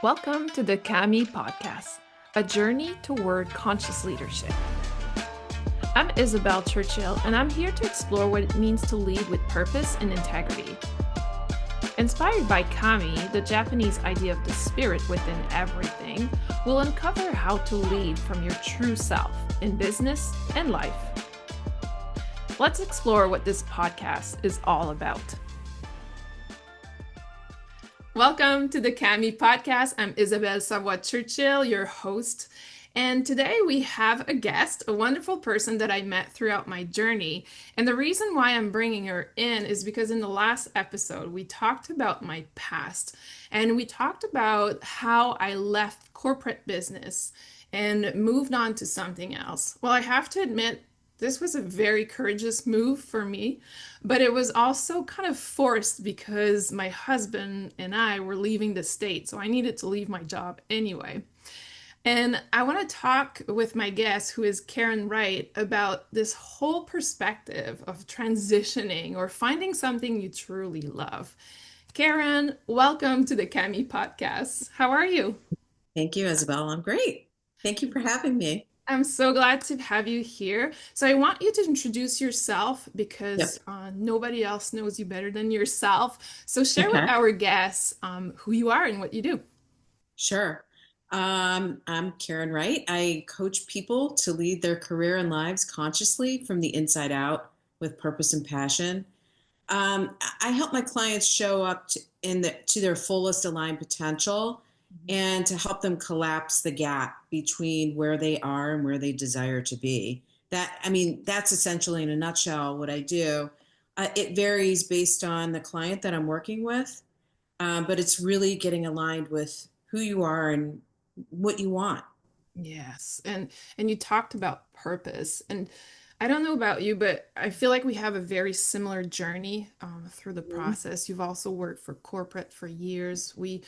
Welcome to the Cami Podcast, a journey toward conscious leadership. I'm Isabel Churchill, and I'm here to explore what it means to lead with purpose and integrity. Inspired by Kami, the Japanese idea of the spirit within everything, we'll uncover how to lead from your true self in business and life. Let's explore what this podcast is all about. Welcome to the Cami Podcast. I'm Isabel Churchill, your host. And today we have a guest, a wonderful person that I met throughout my journey. And the reason why I'm bringing her in is because in the last episode, we talked about my past. And we talked about how I left corporate business and moved on to something else. Well, I have to admit, this was a very courageous move for me, but it was also kind of forced because my husband and I were leaving the state, so I needed to leave my job anyway. And I want to talk with my guest, who is Karyn Wright, about this whole perspective of transitioning or finding something you truly love. Karyn, welcome to the Cami Podcast. How are you? Thank you, Isabel. I'm great. Thank you for having me. I'm so glad to have you here. So I want you to introduce yourself because Yep. nobody else knows you better than yourself. So share with Okay. our guests who you are and what you do. Sure. I'm Karyn Wright. I coach people to lead their career and lives consciously from the inside out with purpose and passion. I help my clients show up to their fullest aligned potential and to help them collapse the gap between where they are and where they desire to be. That's essentially in a nutshell what I do. It varies based on the client that I'm working with, but it's really getting aligned with who you are and what you want. Yes. And you talked about purpose. And I don't know about you, but I feel like we have a very similar journey through the Mhm. process. You've also worked for corporate for years. We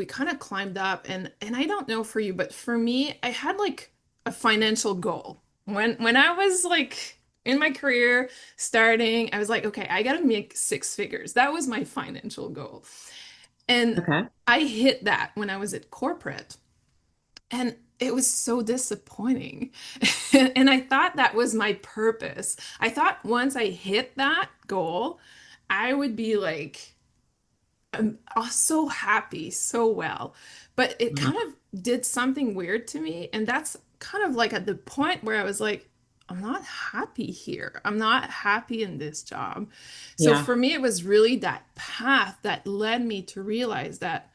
kind of climbed up, and I don't know for you, but for me, I had like a financial goal. When I was like in my career starting, I was like, okay, I gotta make six figures. That was my financial goal. And Okay. I hit that when I was at corporate. And it was so disappointing. And I thought that was my purpose. I thought once I hit that goal, I would be like, so happy, so well. But it Mhm. kind of did something weird to me. And that's kind of like at the point where I was like, I'm not happy here. I'm not happy in this job. So Yeah. for me, it was really that path that led me to realize that,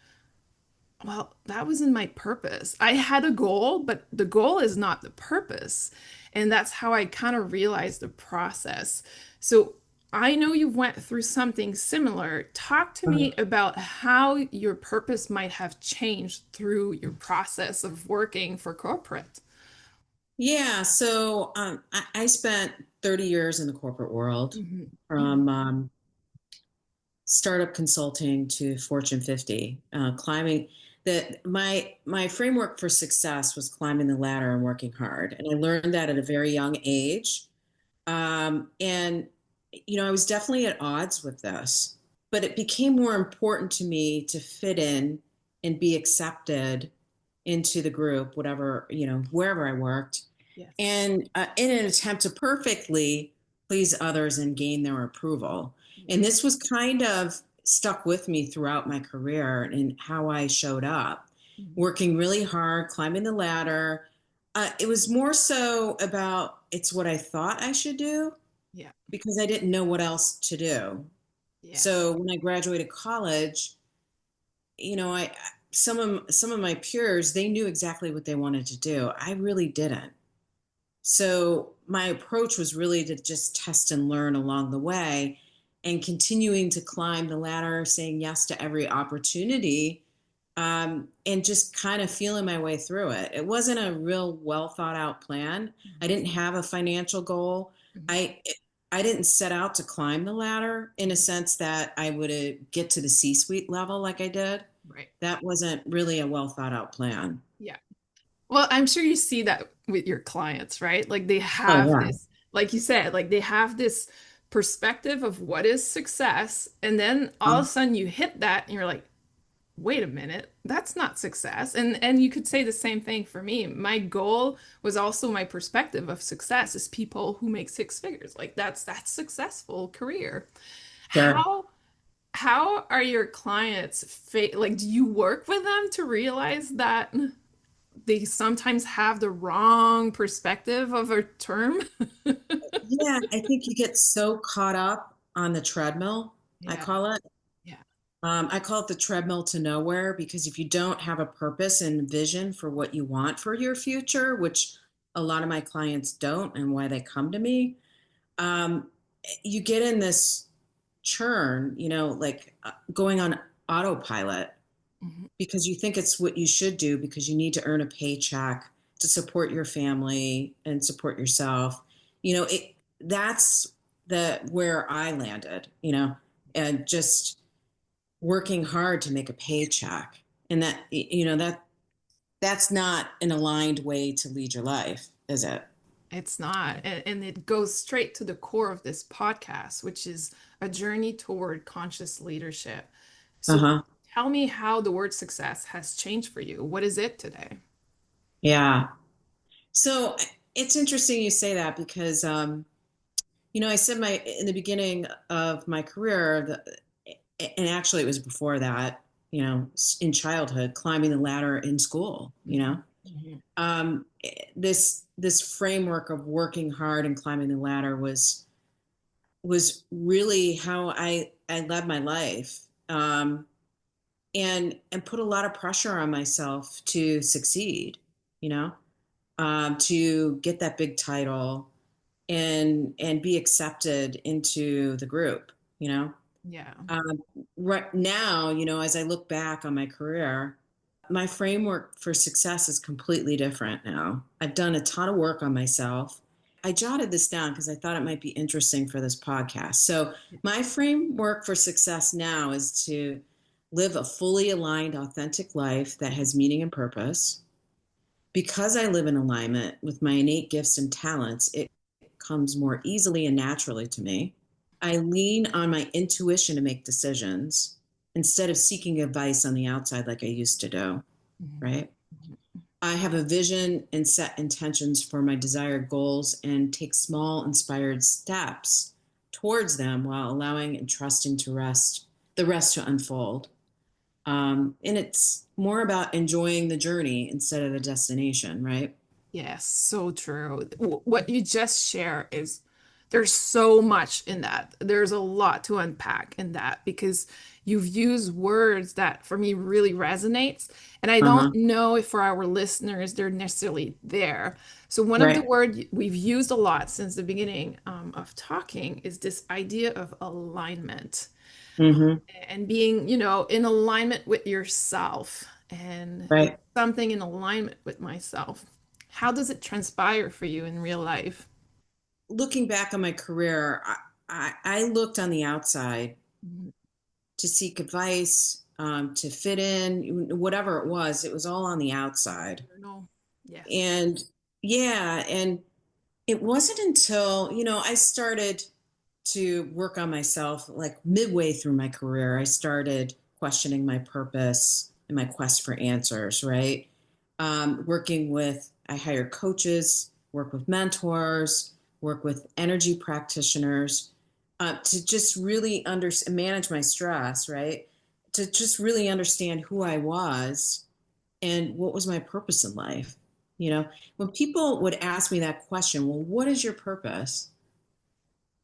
well, that wasn't my purpose. I had a goal, but the goal is not the purpose. And that's how I kind of realized the process. So I know you went through something similar. Talk to me about how your purpose might have changed through your process of working for corporate. Yeah, so I spent 30 years in the corporate world, Mhm. from startup consulting to Fortune 50, climbing. My framework for success was climbing the ladder and working hard, and I learned that at a very young age. And I was definitely at odds with this, but it became more important to me to fit in and be accepted into the group, whatever, wherever I worked, Yes. and in an attempt to perfectly please others and gain their approval. And Yes. this was kind of stuck with me throughout my career and how I showed up, Mhm. working really hard, climbing the ladder. It was more so about it's what I thought I should do Yeah. because I didn't know what else to do. Yes. So when I graduated college, I some of my peers, they knew exactly what they wanted to do. I really didn't. So my approach was really to just test and learn along the way and continuing to climb the ladder, saying yes to every opportunity, and just kind of feeling my way through it. It wasn't a real well thought out plan. I didn't have a financial goal. Mhm. I I didn't set out to climb the ladder in a sense that I would get to the C-suite level like I did. Right. That wasn't really a well thought out plan. Yeah. Well, I'm sure you see that with your clients, right? Like they Oh have yeah. this, like you said, like they have this perspective of what is success, and then all of a sudden you hit that and you're like, wait a minute, that's not success. And you could say the same thing for me. My goal was also my perspective of success is people who make six figures. Like that's successful career. Sure. How how are your clients like do you work with them to realize that they sometimes have the wrong perspective of a term? Yeah, I think you get so caught up on the treadmill, I Yeah, call it. yeah, I call it the treadmill to nowhere because if you don't have a purpose and vision for what you want for your future, which a lot of my clients don't, and why they come to me, um, you get in this churn, like going on autopilot mhm, because you think it's what you should do because you need to earn a paycheck to support your family and support yourself. That's the where I landed, and just working hard to make a paycheck. And that's not an aligned way to lead your life, is it? it's not. And it goes straight to the core of this podcast, which is a journey toward conscious leadership. So Uh-huh. tell me how the word success has changed for you. What is it today? Yeah. So it's interesting you say that because I said my in the beginning of my career, and actually it was before that, in childhood, climbing the ladder in school, Mhm, mhm. this framework of working hard and climbing the ladder was really how I led my life, and put a lot of pressure on myself to succeed, you know, to get that big title and be accepted into the group, you know. Yeah. Um, right now, as I look back on my career, my framework for success is completely different now. I've done a ton of work on myself. I jotted this down because I thought it might be interesting for this podcast. So, my framework for success now is to live a fully aligned, authentic life that has meaning and purpose. Because I live in alignment with my innate gifts and talents, it comes more easily and naturally to me. I lean on my intuition to make decisions instead of seeking advice on the outside like I used to do, Mhm, right? mhm. I have a vision and set intentions for my desired goals and take small, inspired steps towards them while allowing and trusting the rest to unfold. And it's more about enjoying the journey instead of the destination, right? Yes, so true. What you just share is there's so much in that. There's a lot to unpack in that because you've used words that for me really resonates. And I Uh don't huh. know if for our listeners they're necessarily there. So one of the Right. words we've used a lot since the beginning of talking is this idea of alignment Mm-hmm. and being, in alignment with yourself and Right. something in alignment with myself. How does it transpire for you in real life? Looking back on my career, I looked on the outside Mhm. to seek advice, to fit in, whatever it was all on the outside. Journal. Yes. And yeah, and it wasn't until, I started to work on myself like midway through my career. I started questioning my purpose and my quest for answers, right? I hired coaches, work with mentors, work with energy practitioners to just really manage my stress, right? To just really understand who I was and what was my purpose in life. When people would ask me that question, well, what is your purpose?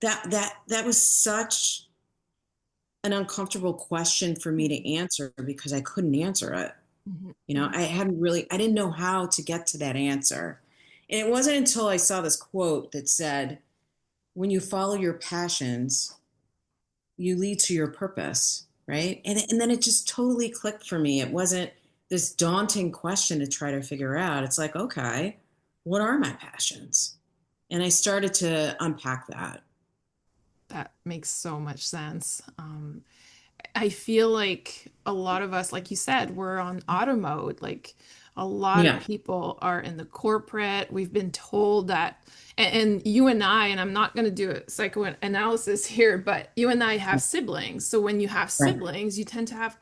That was such an uncomfortable question for me to Mhm. answer because I couldn't answer it. Mhm. I hadn't really, I didn't know how to get to that answer. And it wasn't until I saw this quote that said, when you follow your passions, you lead to your purpose, right? And then it just totally clicked for me. It wasn't this daunting question to try to figure out. It's like, okay, what are my passions? And I started to unpack that. That makes so much sense. I feel like a lot of us, like you said, we're on auto mode. Like a lot of Yeah, people are in the corporate. We've been told that, and you and I, and I'm not going to do a psychoanalysis here, but you and I have siblings. So when you have right. siblings, you tend to have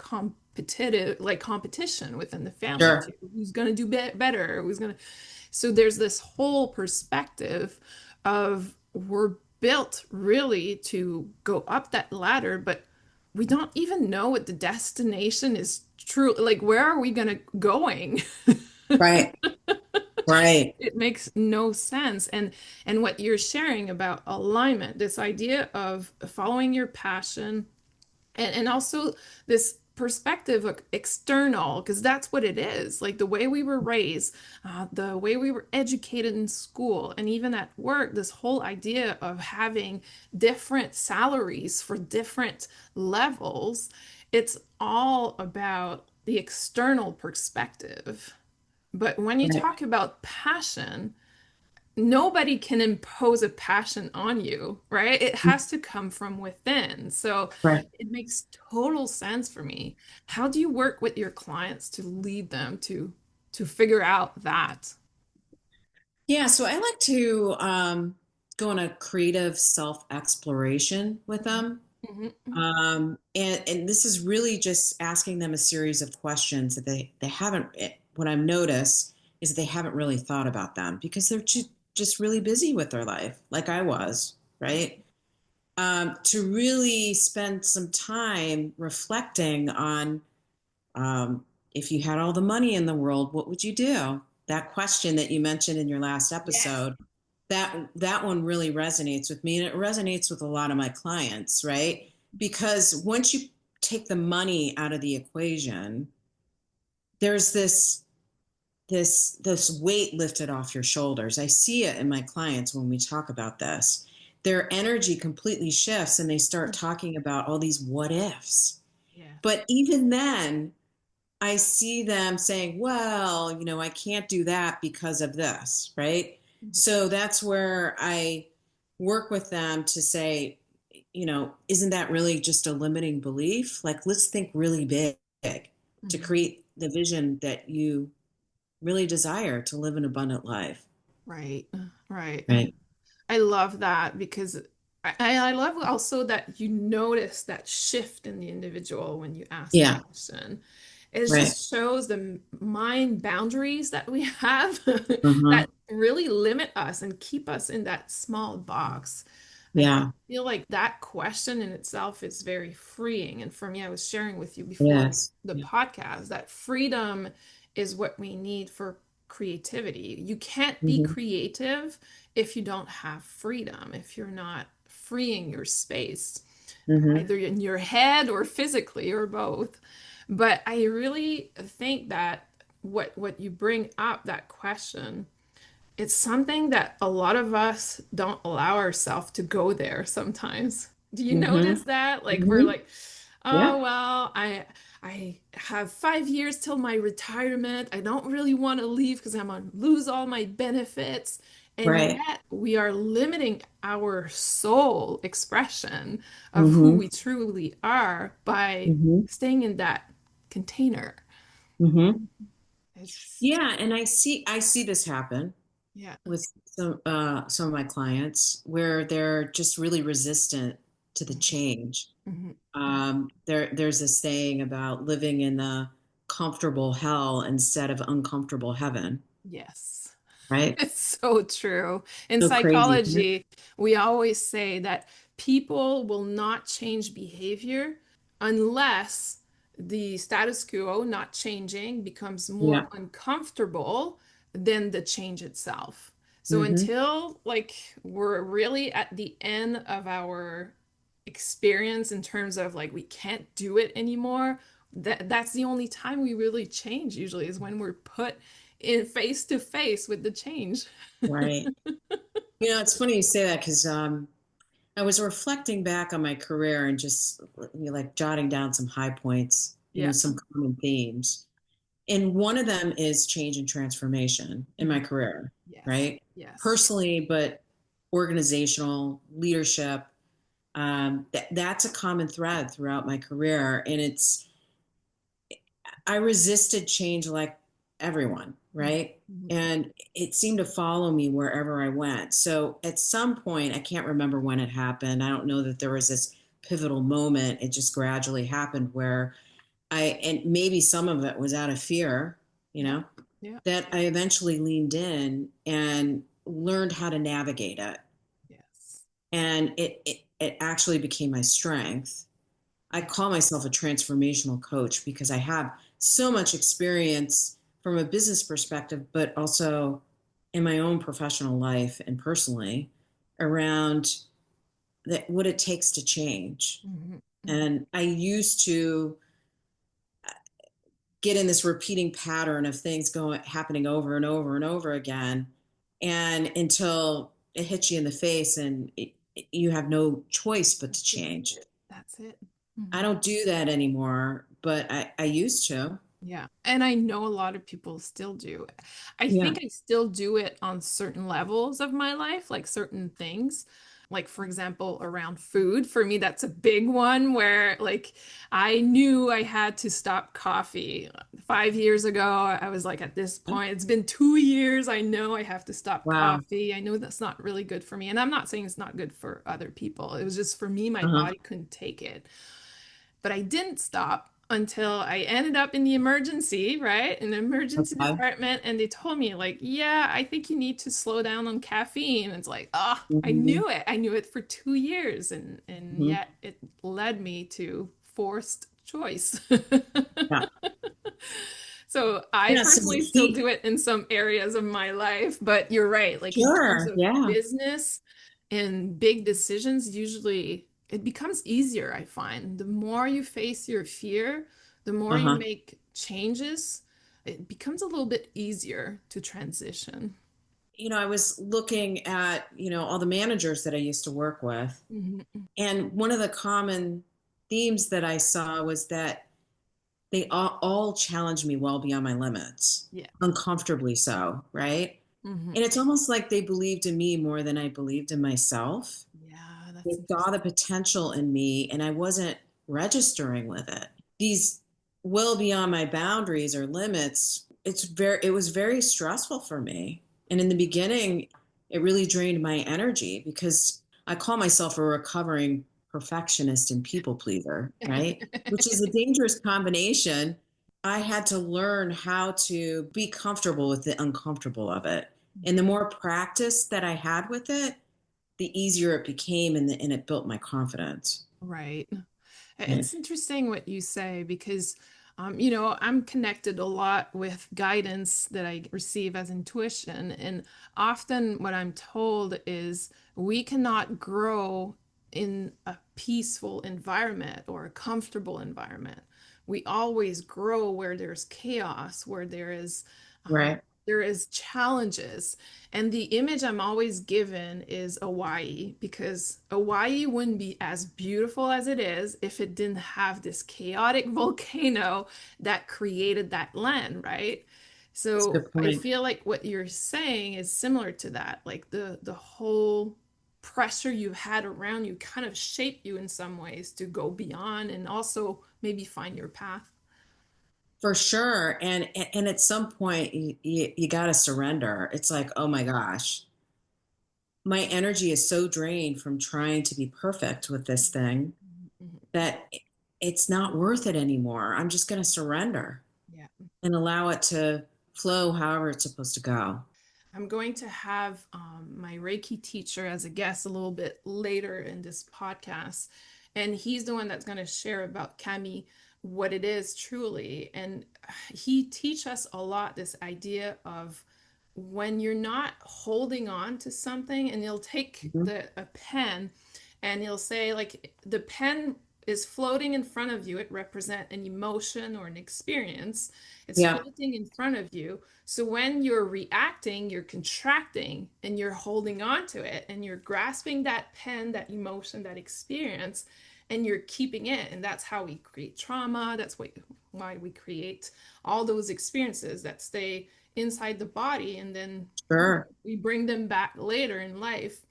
competitive, like competition within the family Sure. too. Who's going to do better? Who's going to So there's this whole perspective of we're built really to go up that ladder, but we don't even know what the destination is true. Like, where are we going? Right. Right. It makes no sense. And what you're sharing about alignment, this idea of following your passion, and also this perspective of external, because that's what it is, like the way we were raised, the way we were educated in school and even at work, this whole idea of having different salaries for different levels, it's all about the external perspective. But when you Right. talk about passion, nobody can impose a passion on you, right? It has to come from within. So Right. it makes total sense for me. How do you work with your clients to lead them to figure out that? Yeah, so I like to go on a creative self-exploration with them. Mhm, And this is really just asking them a series of questions that they haven't, what I've noticed is that they haven't really thought about them because they're just really busy with their life, like I was, mhm, right? To really spend some time reflecting on if you had all the money in the world, what would you do? That question that you mentioned in your last yes. episode, that one really resonates with me, and it resonates with a lot of my clients, right? Because once you take the money out of the equation, there's this weight lifted off your shoulders. I see it in my clients when we talk about this. Their energy completely shifts and they start talking about all these what ifs. Yes. But even then, I see them saying, well, I can't do that because of this, right? Mhm, So that's where I work with them to say, isn't that really just a limiting belief? Like, let's think really big to mhm. create the vision that you really desire to live an abundant life. Right, right. Right. I love that because I love also that you notice that shift in the individual when you ask the Yeah. question. It Right. just shows the mind boundaries that we have Uh-huh. that really limit us and keep us in that small box. I Yeah. feel like that question in itself is very freeing. And for me, I was sharing with you before Yes. the Yeah. podcast that freedom is what we need for creativity. You can't be Hmm. creative if you don't have freedom, if you're not freeing your space, Hmm. either in your head or physically or both. But I really think that what you bring up, that question, it's something that a lot of us don't allow ourselves to go there sometimes. Do you Hmm. notice that? Like we're Hmm. like, Yeah. oh well, I have 5 years till my retirement. I don't really want to leave because I'm gonna lose all my benefits. And Right. yet we are limiting our soul expression of who Hmm. we truly are by Hmm. staying in that container. Hmm. It's Yeah, and I see this happen yeah. with some of my clients where they're just really resistant to the Mhm, change. mhm. There's a saying about living in the comfortable hell instead of uncomfortable heaven, Yes. right? It's so true. In So crazy, isn't it? psychology, we always say that people will not change behavior unless the status quo, not changing, becomes more Yeah. uncomfortable than the change itself. So Hmm. until like we're really at the end of our experience in terms of like we can't do it anymore, that's the only time we really change usually is when we're put in face to face with the change. Right. It's funny you say that because I was reflecting back on my career and just like jotting down some high points, Yeah. some common themes. And one of them is change and transformation in my Mhm. career, Yes. right? Yes. Personally, but organizational leadership. That's a common thread throughout my career. And I resisted change like everyone, Mhm. right? Mhm. And it seemed to follow me wherever I went. So at some point, I can't remember when it happened. I don't know that there was this pivotal moment. It just gradually happened where and maybe some of it was out of fear, you Yeah. know, Yeah. that I eventually leaned in and learned how to navigate it. Yes. And it actually became my strength. I call myself a transformational coach because I have so much experience from a business perspective, but also in my own professional life and personally around what it takes to change. Hmm. Hmm. And I used to get in this repeating pattern of things going happening over and over and over again, and until it hits you in the face and you have no choice but to That's change. it. That's it. I Hmm. don't do that anymore, but I used to. Yeah. And I know a lot of people still do. I Yeah. think I still do it on certain levels of my life, like certain things. Like, for example, around food. For me, that's a big one where, like, I knew I had to stop coffee. 5 years ago, I was like, at this point, it's been 2 years. I know I have to stop Wow. coffee. I know that's not really good for me. And I'm not saying it's not good for other people. It was just for me, my Uh-huh. body couldn't take it. But I didn't stop until I ended up in the emergency, right? In the emergency Okay. department. And they told me, like, yeah, I think you need to slow down on caffeine. It's like, oh, I Hmm. knew it. I knew it for 2 years. And Hmm. yet it led me to forced choice. Yeah. So I Yeah. So personally still do it in some areas of my life, but you're right. Like in terms sure. of Yeah. business and big decisions, usually it becomes easier, I find. The more you face your fear, the more you Uh-huh. make changes, it becomes a little bit easier to transition. I was looking at, all the managers that I used to work with, Mhm. and one of the common themes that I saw was that they all challenged me well beyond my limits, Yeah. uncomfortably so, right? Hmm. And it's almost like they believed in me more than I believed in myself. Yeah, They that's saw the interesting. potential in me, and I wasn't registering with it. These well beyond my boundaries or limits, it was very stressful for me. And in the beginning, it really drained my energy because I call myself a recovering perfectionist and people pleaser, right? Which is a dangerous combination. I had to learn how to be comfortable with the uncomfortable of it. And the more practice that I had with it, the easier it became, and it built my confidence. Right. Right. It's interesting what you say because, I'm connected a lot with guidance that I receive as intuition. And often what I'm told is we cannot grow in a peaceful environment or a comfortable environment. We always grow where there's chaos, where Right. there is challenges. And the image I'm always given is Hawaii because Hawaii wouldn't be as beautiful as it is if it didn't have this chaotic volcano that created that land, right? That's a So good I point. feel like what you're saying is similar to that. Like the whole pressure you had around you kind of shaped you in some ways to go beyond and also maybe find your path. For sure. And at some point, you got to surrender. It's like, oh my gosh, my energy is so drained from trying to be perfect with this thing that it's not worth it anymore. I'm just going to surrender Yeah. and allow it to flow however it's supposed to go. I'm going to have my Reiki teacher as a guest a little bit later in this podcast. And he's the one that's going to share about Kami, what it is truly. And he teach us a lot this idea of when you're not holding on to something and you'll take Mhm. a pen and you'll say like the pen is floating in front of you. It represents an emotion or an experience. It's Yeah, floating in front of you, so when you're reacting, you're contracting and you're holding on to it and you're grasping that pen, that emotion, that experience, and you're keeping it. And that's how we create trauma. That's why we create all those experiences that stay inside the body. And then sure. we bring them back later in life.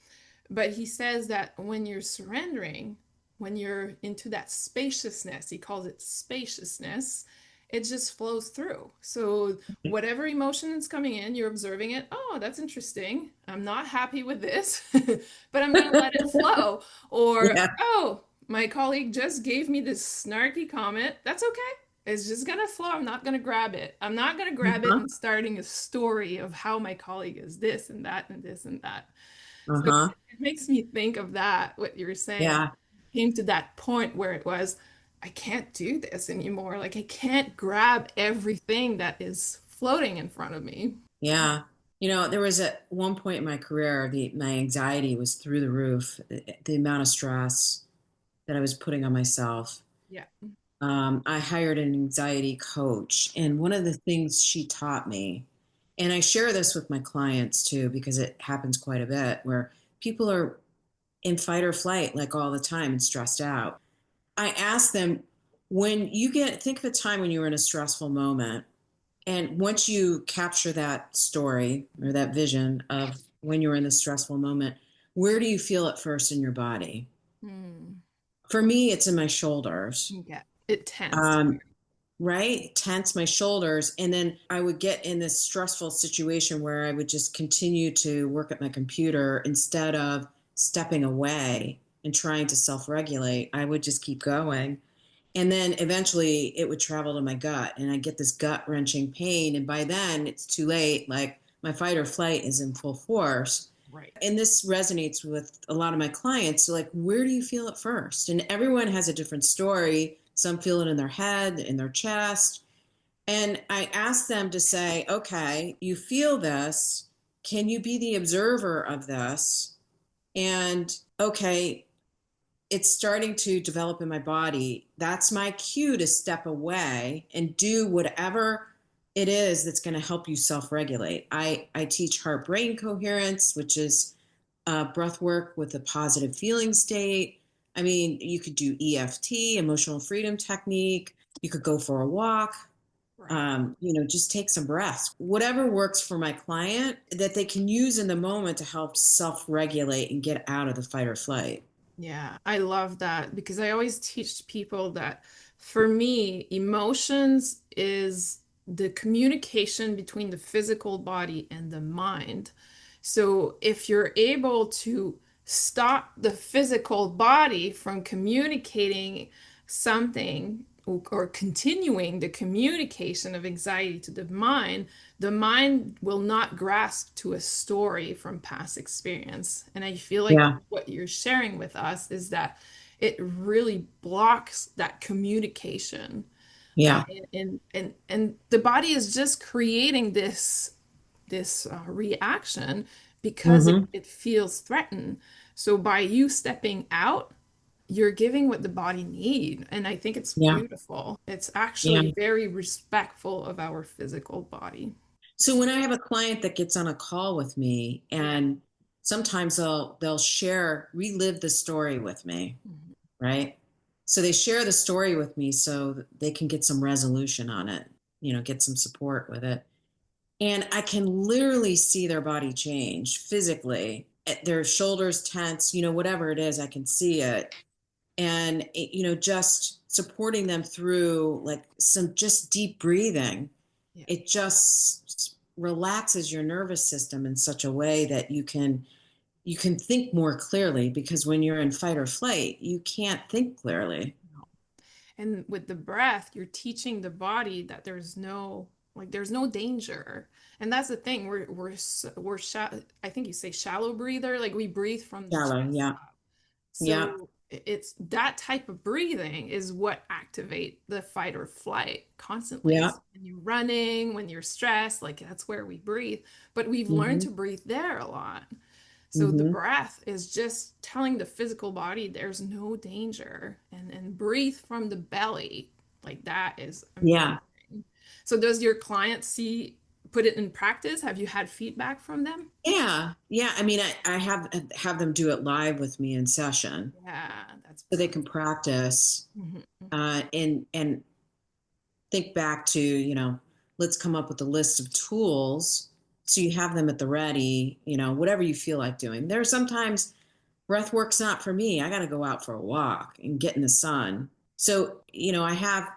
But he says that when you're surrendering, when you're into that spaciousness, he calls it spaciousness, it just flows through. So whatever emotion is coming in, you're observing it. Oh, that's interesting. I'm not happy with this, but I'm going to let it flow. Or, Yeah. oh, my colleague just gave me this snarky comment. That's okay. It's just gonna flow. I'm not gonna grab it. I'm not gonna grab it Uh-huh. and starting a story of how my colleague is this and that and this and that. So Uh-huh. it makes me think of that, what you're saying. Yeah. Came to that point where it was, I can't do this anymore. Like I can't grab everything that is floating in front of me. Yeah. There was at one point in my career, my anxiety was through the roof, the amount of stress that I was putting on myself. Yeah. I hired an anxiety coach, and one of the things she taught me, and I share this with my clients too, because it happens quite a bit where people are in fight or flight like all the time and stressed out. I ask them, when you think of a time when you were in a stressful moment, and once you capture that story or that vision of when you were in the stressful moment, where do you feel it first in your body? Hmm. For me, it's in my shoulders. Yeah. It tensed. Um, right? Tense my shoulders. And then I would get in this stressful situation where I would just continue to work at my computer instead of stepping away and trying to self regulate. I would just keep going. And then eventually it would travel to my gut and I get this gut wrenching pain. And by then it's too late. Like my fight or flight is in full force. Right. And this resonates with a lot of my clients. So, like, where do you feel it first? And everyone has a different story. Some feel it in their head, in their chest. And I ask them to say, okay, you feel this. Can you be the observer of this? And okay, it's starting to develop in my body. That's my cue to step away and do whatever it is that's going to help you self regulate. I teach heart brain coherence, which is breath work with a positive feeling state. I mean, you could do EFT, emotional freedom technique. You could go for a walk. Right. Just take some breaths. Whatever works for my client that they can use in the moment to help self regulate and get out of the fight or flight. Yeah, I love that because I always teach people that for me, emotions is the communication between the physical body and the mind. So if you're able to stop the physical body from communicating something or continuing the communication of anxiety to the mind will not grasp to a story from past experience. And I feel like Yeah. what you're sharing with us is that it really blocks that communication. Yeah. And the body is just creating this reaction because Hmm. it feels threatened. So by you stepping out, you're giving what the body need. And I think it's Yeah. beautiful. It's Yeah. actually very respectful of our physical body. So when I have a client that gets on a call with me Yeah. and sometimes they'll relive the story with me, Mhm. right? So they share the story with me so that they can get some resolution on it, get some support with it. And I can literally see their body change physically. Their shoulders tense, whatever it is, I can see it. And just supporting them through like some just deep breathing, Yeah. it just relaxes your nervous system in such a way that you can think more clearly, because when you're in fight or flight you can't think clearly. And with the breath, you're teaching the body that there's no danger. And that's the thing. I think you say shallow breather, like we breathe from the Shallow. chest Yeah. up. Yeah. So it's that type of breathing is what activate the fight or flight constantly. Yeah. So when you're running, when you're stressed, like that's where we breathe. But we've learned Hmm. to breathe there a lot. So the Hmm. breath is just telling the physical body there's no danger and breathe from the belly. Like that is amazing. Yeah. So does your client put it in practice? Have you had feedback from them? Yeah. Yeah. I mean, I have them do it live with me in session Yeah, that's so they perfect. can practice, Mhm. and think back to, let's come up with a list of tools so you have them at the ready, whatever you feel like doing. There are sometimes breath work's not for me. I got to go out for a walk and get in the sun. So, I have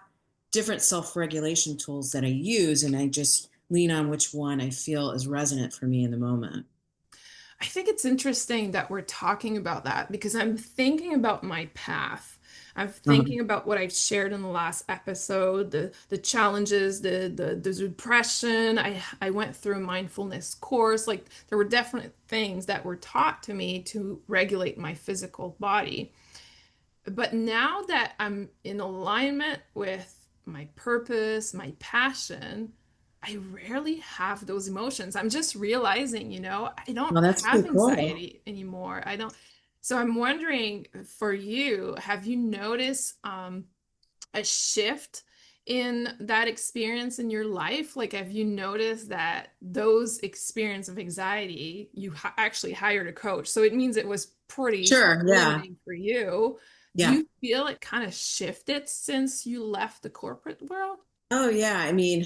different self regulation tools that I use, and I just lean on which one I feel is resonant for me in the moment. I think it's interesting that we're talking about that because I'm thinking about my path. I'm Uh-huh. thinking about what I've shared in the last episode, the challenges, the depression. I went through a mindfulness course. Like there were definite things that were taught to me to regulate my physical body. But now that I'm in alignment with my purpose, my passion, I rarely have those emotions. I'm just realizing, I don't Well, that's have pretty cool. anxiety anymore. I don't. So I'm wondering for you, have you noticed a shift in that experience in your life? Like, have you noticed that those experience of anxiety, you actually hired a coach? So it means it was pretty Sure. Yeah. self-limiting for you. Do Yeah. you feel it kind of shifted since you left the corporate world? Oh, yeah. I mean,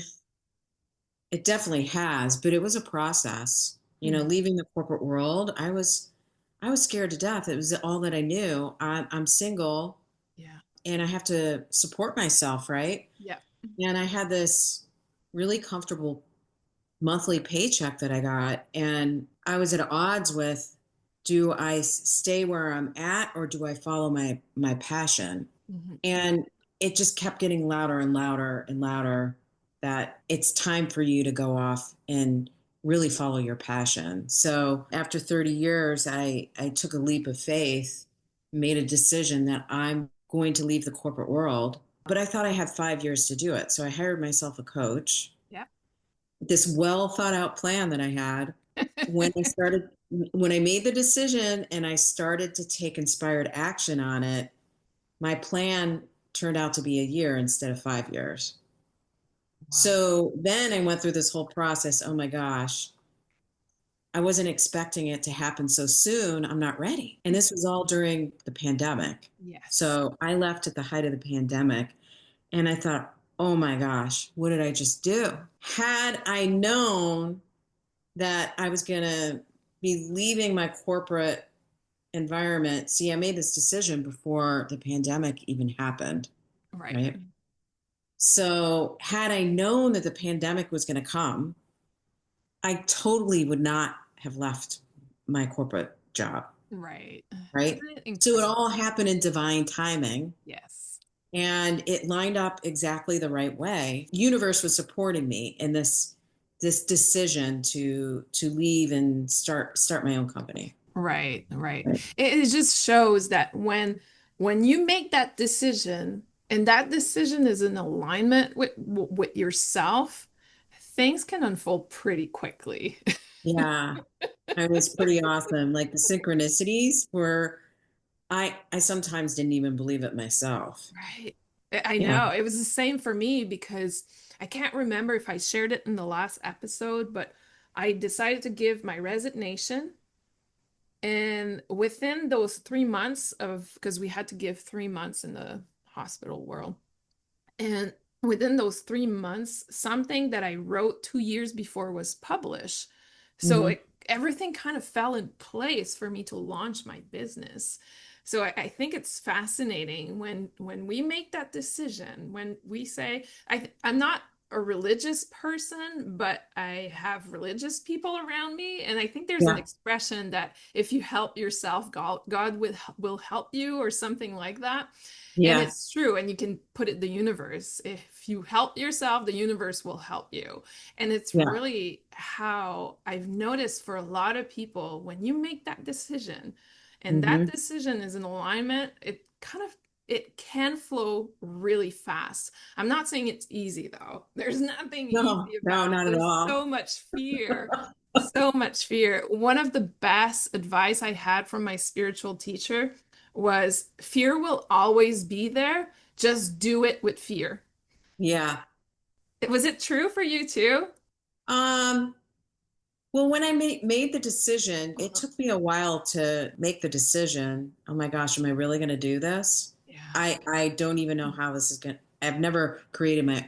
it definitely has, but it was a process. Mm, Leaving the corporate world, I was scared to death. It was all that I knew. I'm single yeah. and I have to support myself, right? Yeah. And I had this really comfortable monthly paycheck that I got, and I was at odds with, do I stay where I'm at or do I follow my passion? Mhm. And it just kept getting louder and louder and louder that it's time for you to go off and really follow your passion. So after 30 years, I took a leap of faith, made a decision that I'm going to leave the corporate world. But I thought I had 5 years to do it. So I hired myself a coach, Yeah. this well thought out plan that I had. When I made the decision and I started to take inspired action on it, my plan turned out to be a year instead of 5 years. Wow. So then I went through this whole process. Oh my gosh, I wasn't expecting it to happen so soon. I'm not ready. And this was all during the pandemic. Yes. So I left at the height of the pandemic and I thought, oh my gosh, what did I just do? Had I known that I was going to be leaving my corporate environment, see, I made this decision before the pandemic even happened, Right. right? So, had I known that the pandemic was going to come, I totally would not have left my corporate job, Right. right? Isn't it So, it incredible? all happened in divine timing Yes. and it lined up exactly the right way. Universe was supporting me in this decision to leave and start my own company. Right, right. Right. It just shows that when you make that decision and that decision is in alignment with yourself, things can unfold pretty quickly. Yeah, it was pretty awesome. Like the synchronicities were, I sometimes didn't even believe it myself. Right. I Yeah. know. It was the same for me because I can't remember if I shared it in the last episode, but I decided to give my resignation. And within those 3 months of, because we had to give 3 months in the hospital world, and within those 3 months, something that I wrote 2 years before was published. So Hmm. everything kind of fell in place for me to launch my business. So I think it's fascinating when we make that decision, when we say, I'm not a religious person, but I have religious people around me. And I think there's an Yeah. expression that if you help yourself, God will help you, or something like that. And Yeah. it's true. And you can put it the universe. If you help yourself, the universe will help you. And it's Yeah. really how I've noticed for a lot of people, when you make that decision and that Hmm. decision is in alignment, it can flow really fast. I'm not saying it's easy though. There's nothing No, easy no, about it. not at There's all. so much fear. So much fear. One of the best advice I had from my spiritual teacher was fear will always be there. Just do it with fear. Yeah. Was it true for you too? Um, well, when I made the decision, it Uh-huh. took me a while to make the decision. Oh my gosh, am I really going to do this? Yeah. I don't even know how this is going to, I've never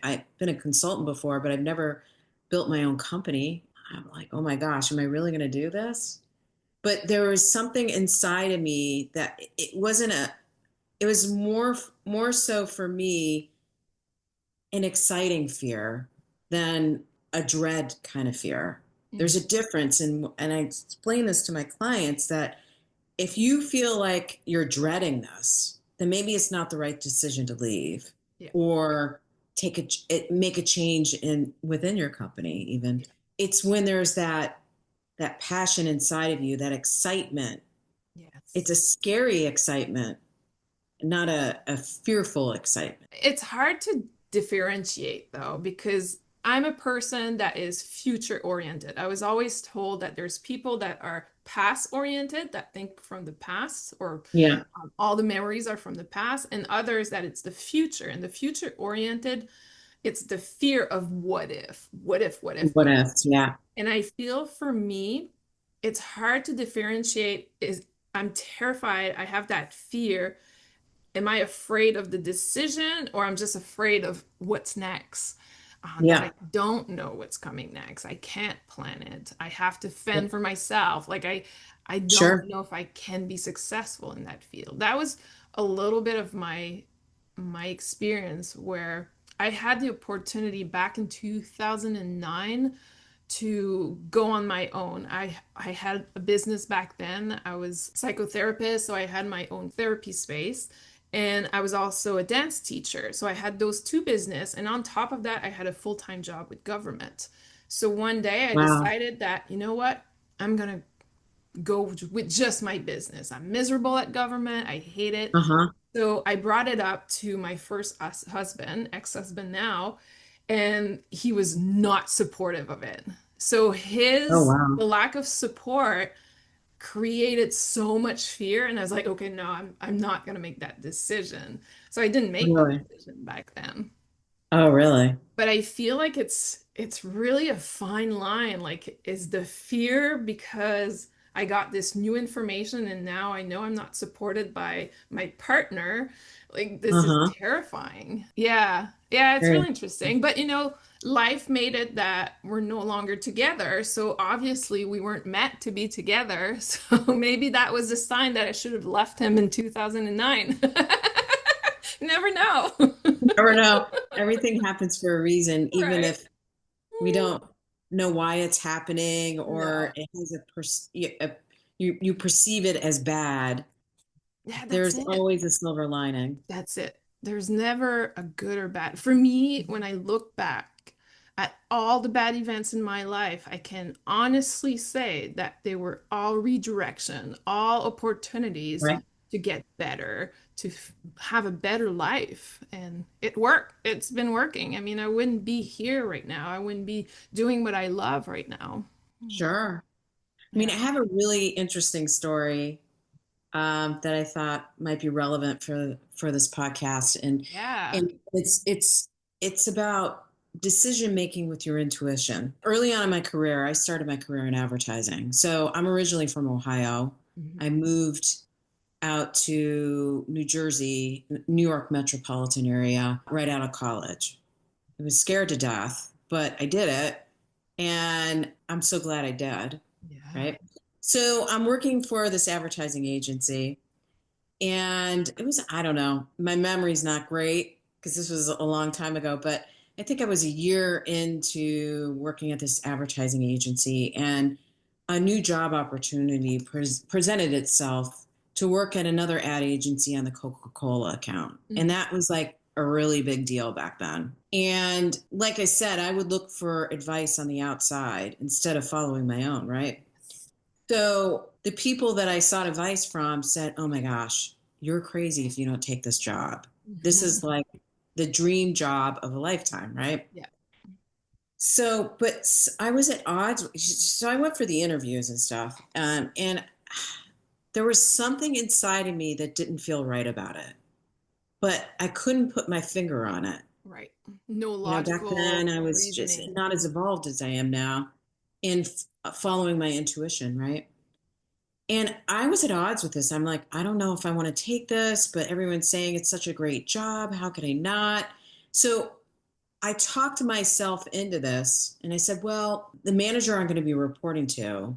I've been a consultant before, but I've never built my own company. I'm like, oh my gosh, am I really going to do this? But there was something inside of me that it wasn't a, it was more so for me an exciting fear than a dread kind of fear. There's Mm. a difference, and I explain this to my clients that if you feel like you're dreading this, then maybe it's not the right decision to leave Yeah. or make a change in within your company even. It's when there's that passion inside of you, that excitement. Yes. It's a scary excitement, not a fearful excitement. It's hard to differentiate though, because I'm a person that is future oriented. I was always told that there's people that are past oriented, that think from the past, or Yeah. all the memories are from the past, and others that it's the future. And the future oriented, it's the fear of what if, what if, what if, What what if. else? Yeah. And I feel for me, it's hard to differentiate is I'm terrified. I have that fear. Am I afraid of the decision or I'm just afraid of what's next? That I Yeah. don't know what's coming next. I can't plan it. I have to fend for myself. I don't Sure. know if I can be successful in that field. That was a little bit of my experience where I had the opportunity back in 2009 to go on my own. I had a business back then. I was a psychotherapist, so I had my own therapy space. And I was also a dance teacher. So I had those two business. And on top of that, I had a full-time job with government. So one day I Wow. decided that, you know what? I'm gonna go with just my business. I'm miserable at government. I hate it. Uh-huh. So I brought it up to my first husband, ex-husband now, and he was not supportive of it. So Oh, the wow. lack of support created so much fear, and I was like, okay, no, I'm not gonna make that decision. So I didn't make that Really? decision back then. Oh, really? But I feel like it's really a fine line. Like, is the fear because I got this new information and now I know I'm not supported by my partner? Like, this is Uh-huh. terrifying. Yeah. Yeah, it's Very really interesting. But life made it that we're no longer together. So obviously we weren't meant to be together. So maybe that was a sign that I should have left him in 2009. Never know. never know. Everything happens for a reason, even Right. if we don't know why it's happening or No. it has you perceive it as bad. Yeah, that's There's it. always a silver lining. That's it. There's never a good or bad. For me, when I look back at all the bad events in my life, I can honestly say that they were all redirection, all opportunities Right. to get better, to have a better life. And it worked. It's been working. I mean, I wouldn't be here right now. I wouldn't be doing what I love right now. Sure. I mean, I Yeah. have a really interesting story that I thought might be relevant for this podcast, Yeah. and it's about decision making with your intuition. Early on in my career, I started my career in advertising. So I'm originally from Ohio. Mhm. I moved out to New Jersey, New York metropolitan area, right out of college. I was scared to death, but I did it, and I'm so glad I did. Yeah. Right. So I'm working for this advertising agency, and it was, I don't know, my memory's not great because this was a long time ago, but I think I was a year into working at this advertising agency, and a new job opportunity presented itself to work at another ad agency on the Coca-Cola account. And Mhm. that was like a really big deal back then. And like I said, I would look for advice on the outside instead of following my own, right? So the people that I sought advice from said, "Oh my gosh, you're crazy if you don't take this job. This Mhm. is like the dream job of a lifetime, right?" Yeah. So, but I was at odds. So I went for the interviews and stuff, and there was something inside of me that didn't feel right about it, but I couldn't put my finger on it. Right. No Back then logical I was just reasoning. not as evolved as I am now in following my intuition, right? And I was at odds with this. I'm like, I don't know if I want to take this, but everyone's saying it's such a great job. How could I not? So I talked myself into this and I said, well, the manager I'm going to be reporting to,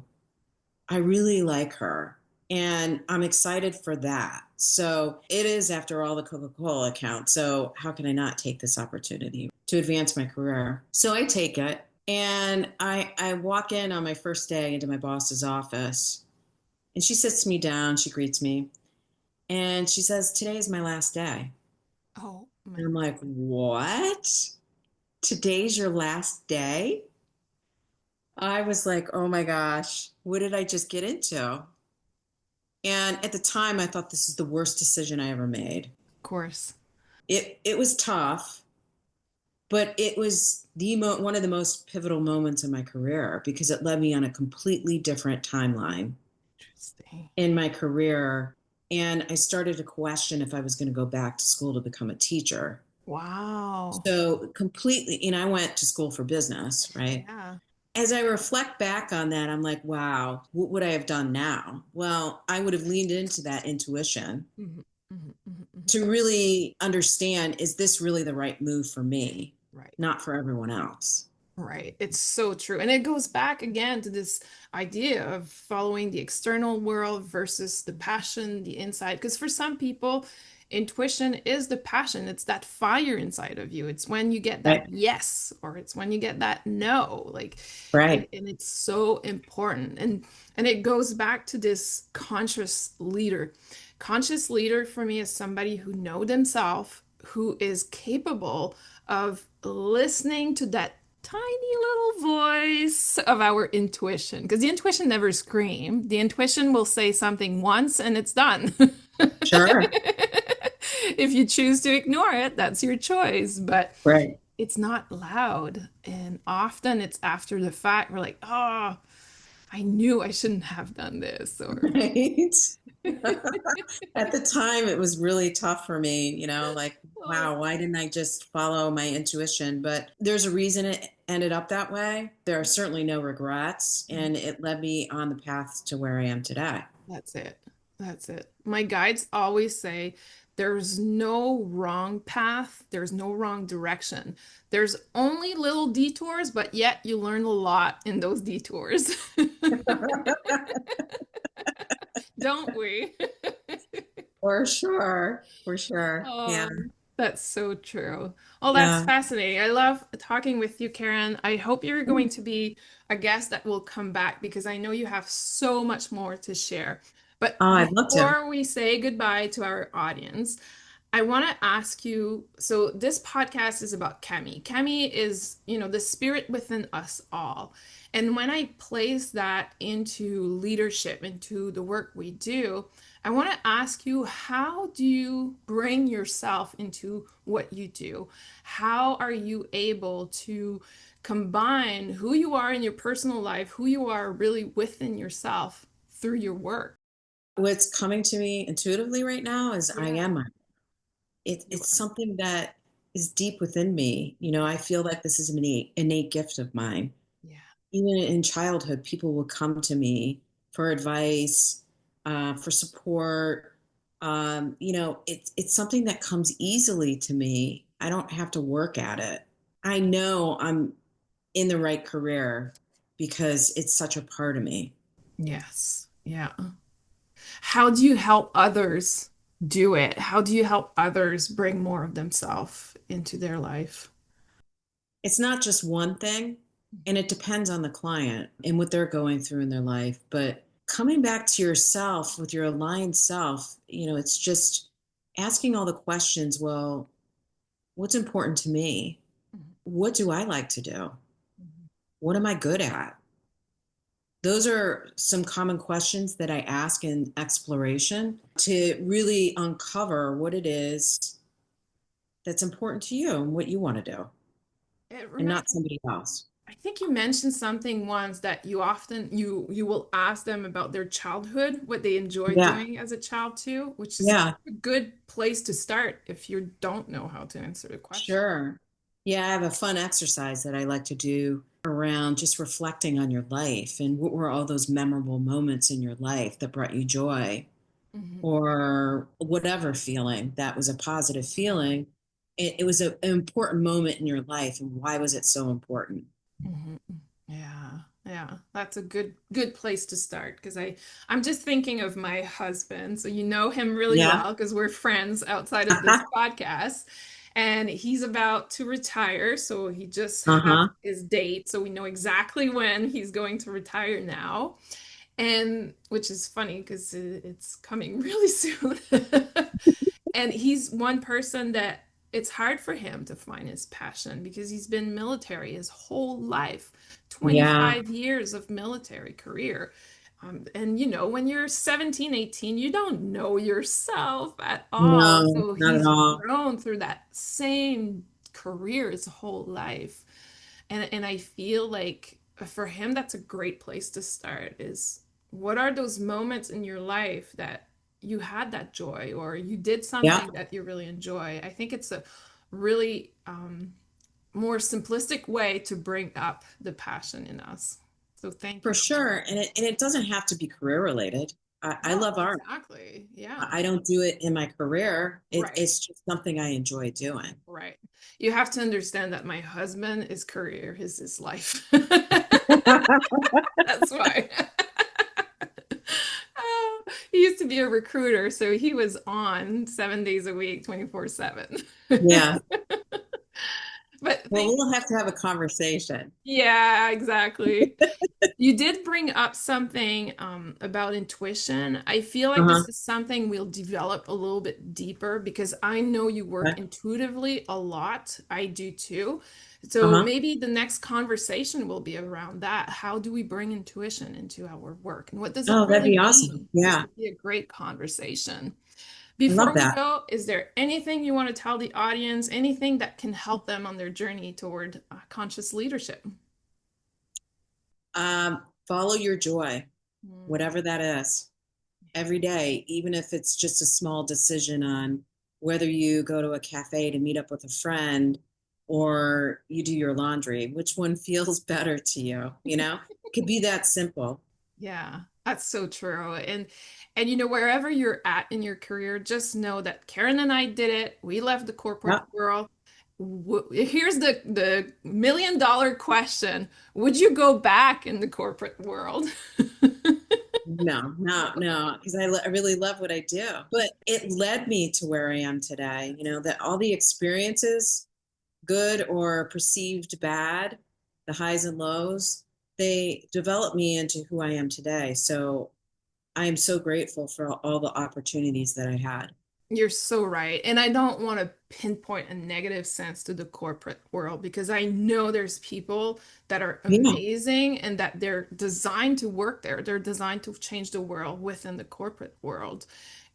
I really like her and I'm excited for that. So it is, after all, the Coca-Cola account. So how can I not take this opportunity to advance my career? So I take it, and I walk in on my first day into my boss's office, and she sits me down, she greets me, And she says, "Today is my last day." Oh And my I'm like, "What? Today's your last day?" I was like, "Oh my gosh, what did I just get into?" And at the time, I thought this is the worst decision I ever made. course. It was tough, but it was one of the most pivotal moments in my career because it led me on a completely different timeline Interesting. in my career. And I started to question if I was going to go back to school to become a teacher. Wow. So completely, I went to school for business, right? Yeah. As I reflect back on that, I'm like, wow, what would I have done now? Well, I would have leaned into that intuition Hmm. Hmm. Hmm. to really understand, is this really the right move for me, Right. not for everyone else? Right. It's so true. And it goes back again to this idea of following the external world versus the passion, the inside. Because for some people, intuition is the passion. It's that fire inside of you. It's when you get that Right. yes, or it's when you get that no. Like, Right. and it's so important. And it goes back to this conscious leader. Conscious leader for me is somebody who know themselves, who is capable of listening to that tiny little voice of our intuition, because the intuition never screams. The intuition will say something once and it's done. Sure. If you choose to ignore it, that's your choice, but Right. it's not loud. And often it's after the fact, we're like, oh, I knew I shouldn't have done this, or Right. At the time, it was really tough for me, like, oh, wow, why didn't I just follow my intuition? But there's a reason it ended up that way. There are certainly no regrets, and it led me on the path to where I am today. that's it. That's it. My guides always say there's no wrong path, there's no wrong direction. There's only little detours, but yet you learn a lot in those detours. Don't we? For sure. For sure. Yeah. Oh, that's so true. Oh, that's Yeah. fascinating. I love talking with you, Karen. I hope you're going to be a guest that will come back because I know you have so much more to share. But Oh, I'd love to. before we say goodbye to our audience, I want to ask you, so this podcast is about Kemi. Kemi is, the spirit within us all. And when I place that into leadership, into the work we do, I want to ask you, how do you bring yourself into what you do? How are you able to combine who you are in your personal life, who you are really within yourself through your work? What's coming to me intuitively right now is I Yeah, am. you It's are. something that is deep within me. I feel like this is an innate gift of mine. Yeah. Even in childhood, people will come to me for advice, for support. It's something that comes easily to me. I don't have to work at it. I know I'm in the right career because it's such a part of me. Yes. Yeah. How do you help others do it? How do you help others bring more of themselves into their life? It's not just one thing, and it depends on the client and what they're going through in their life. But coming back to yourself with your aligned self, it's just asking all the questions. Well, what's important to me? Mhm. What do I like to do? Mhm. What am I good at? Those are some common questions that I ask in exploration to really uncover what it is that's important to you and what you want to do, It and remind, not somebody else. I think you mentioned something once that you often you will ask them about their childhood, what they enjoyed Yeah. doing as a child too, which is Yeah. a good place to start if you don't know how to answer the question. Sure. Yeah, I have a fun exercise that I like to do around just reflecting on your life and what were all those memorable moments in your life that brought you joy Mhm. or whatever feeling that was a positive feeling. It was an important moment in your life, and why was it so important? Mhm. Yeah, yeah, that's a good place to start because I'm just thinking of my husband. So you know him really Yeah. well because we're friends outside of this podcast, and he's about to retire. So he just had Uh-huh. his date, so we know exactly when he's going to retire now. And which is funny because it's coming really soon. And he's one person that it's hard for him to find his passion because he's been military his whole life, Yeah. 25 years of military career. And you know, when you're 17, 18, you don't know yourself at all. No, So not at he's all. grown through that same career his whole life. And I feel like for him, that's a great place to start is what are those moments in your life that you had that joy or you did Yeah, something that you really enjoy? I think it's a really more simplistic way to bring up the passion in us. So thank for you for sharing. sure. And it doesn't have to be career related. I No, love art. exactly. Yeah. I don't do it in my career. Right. It's just something I enjoy doing. Right. You have to understand that my husband is career, his life. That's why. Oh, he used to be a recruiter, so he was on 7 days a week, 24/7. Yeah. But Well, we'll have to have a conversation. yeah, exactly. You did bring up something about intuition. I feel like Uh-huh. this is something we'll develop a little bit deeper because I know you work Okay. intuitively a lot. I do too. So Uh-huh. maybe the next conversation will be around that. How do we bring intuition into our work? And what does it Oh, that'd really be awesome. mean? This Yeah. would be a great conversation. I love Before we that. go, is there anything you want to tell the audience, anything that can help them on their journey toward conscious leadership? Follow your joy, Mm, whatever that is, every day, even if it's just a small decision on whether you go to a cafe to meet up with a friend or you do your laundry, which one feels better to you, you know? It could be that simple. yeah, that's so true. And you know, wherever you're at in your career, just know that Karen and I did it. We left the corporate Yep. world. Here's the $1 million question. Would you go back in the corporate world? No, no, no, because I really love what I do. But it led me to where I am today, you know, that all the experiences, good or perceived bad, the highs and lows, they developed me into who I am today. So I am so grateful for all the opportunities that I had. You're so right. And I don't want to pinpoint a negative sense to the corporate world because I know there's people that are Yeah, amazing and that they're designed to work there. They're designed to change the world within the corporate world.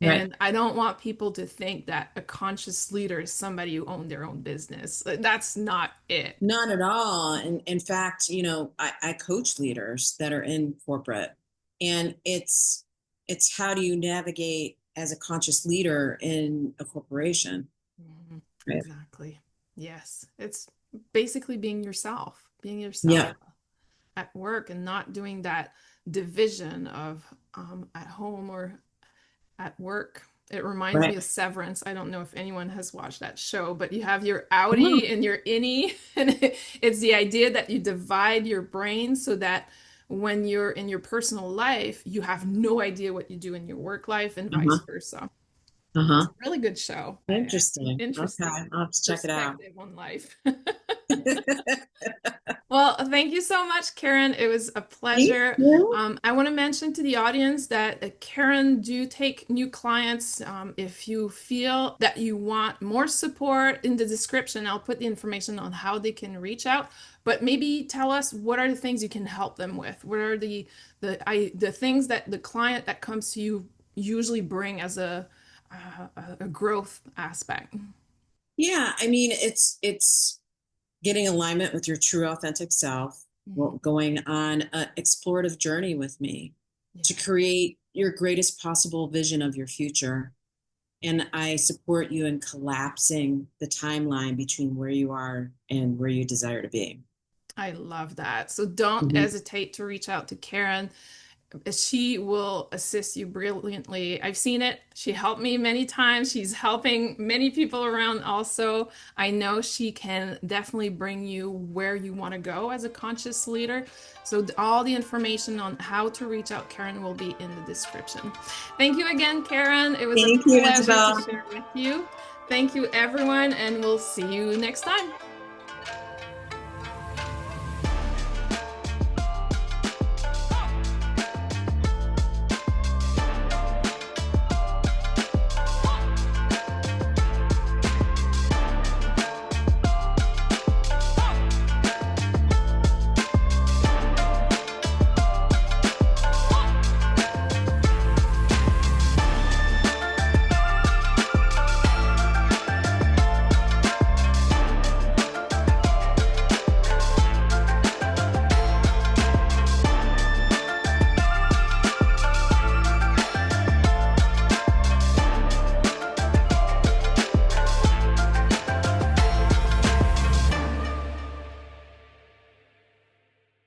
right. And I don't want people to think that a conscious leader is somebody who owns their own business. That's not it. Not at all. And in fact, you know, I coach leaders that are in corporate, and it's how do you navigate as a conscious leader in a corporation, Mhm. right? Exactly. Yes. It's basically being yourself Yeah, at work and not doing that division of at home or at work. It reminds me right. of Severance. I don't know if anyone has watched that show, but you have your Oh, outie and your innie, and it's the idea that you divide your brain so that when you're in your personal life, you have no idea what you do in your work life and vice uh-huh, versa. It's uh-huh. a really good show. Interesting. Okay, Interesting I'll have to check it out. perspective on life. Well, thank you so much, Karen. It was a Thank pleasure. you. I want to mention to the audience that Karen do take new clients. If you feel that you want more support in the description, I'll put the information on how they can reach out. But maybe tell us what are the things you can help them with. What are the things that the client that comes to you usually bring as a growth aspect. Yeah, I mean, it's getting alignment with your true authentic self, Mhm. going on an explorative journey with me to Yeah. create your greatest possible vision of your future. And I support you in collapsing the timeline between where you are and where you desire to be. I love that. So don't Mhm. hesitate to reach out to Karen. She will assist you brilliantly. I've seen it. She helped me many times. She's helping many people around also. I know she can definitely bring you where you want to go as a conscious leader. So all the information on how to reach out Karen will be in the description. Thank you again, Karen. It was a Thank you, pleasure to Isabel. share with you. Thank you, everyone, and we'll see you next time.